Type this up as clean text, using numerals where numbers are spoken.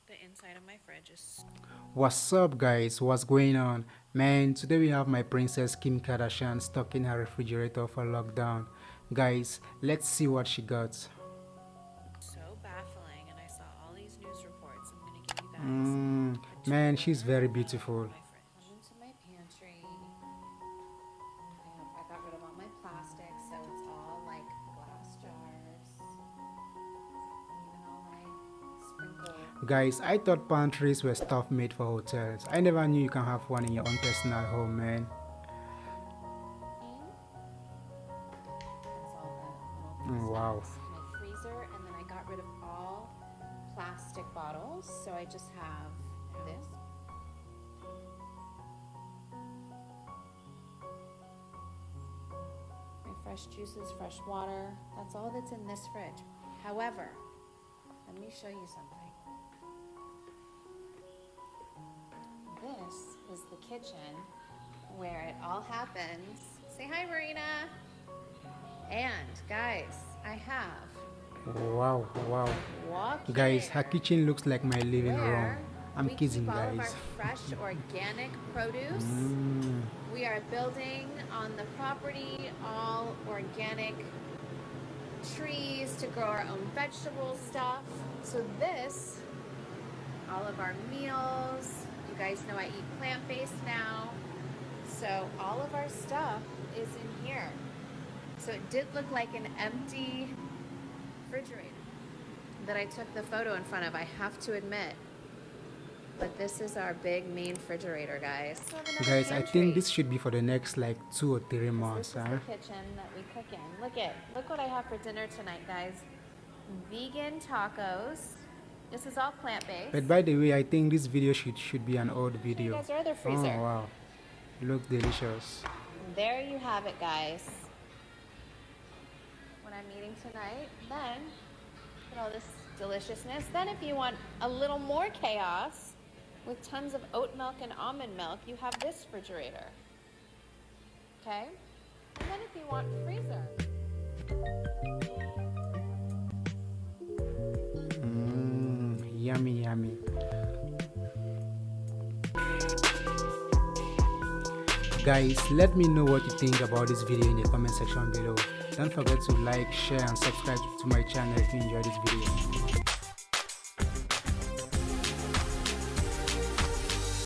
The inside of my fridge is. What's up, guys? What's going on? Man, today we have my princess Kim Kardashian stuck in her refrigerator for lockdown. Guys, let's see what she got. So baffling, and I saw all these news reports. I'm gonna give you guys Mmm, a man, she's tour very of beautiful. my fridge. Come into my pantry. I got rid of all my plastic, so it's all like glass jars. Even all my sprinkle. Guys, I thought pantries were stuff made for hotels. I never knew you can have one in your own personal home, man. That's all the little Wow. snacks. My freezer, and then I got rid of all plastic bottles, so I just have this. My fresh juices, fresh water. That's all that's in this fridge. However, let me show you something. This is the kitchen where it all happens. Say hi, Marina. And guys, I have Wow, wow. walk Guys, her in kitchen looks like my living room. where I'm we keep kidding, all of our guys. fresh organic produce. Mmm. We are building on the property all organic trees to grow our own vegetable stuff. So this, all of our meals, you guys know I eat plant-based now. So all of our stuff is in here. So it did look like an empty refrigerator that I took the photo in front of, I have to admit. But this is our big main refrigerator, guys. So Guys, I think this should be for the next like 2 or 3 This months, is huh? the kitchen that we cook in. Look what I have for dinner tonight, guys. Vegan tacos. This is all plant-based. But by the way, I think this video should be an old Show you video. guys our other Oh freezer. wow, it looks delicious. There you have it, guys. When I'm eating tonight, then put all this deliciousness. Then if you want a little more chaos with tons of oat milk and almond milk, you have this refrigerator. Okay? And then if you want freezer. Yummy, yummy. Guys, let me know what you think about this video in the comment section below. Don't forget to like, share and subscribe to my channel if you enjoyed this video.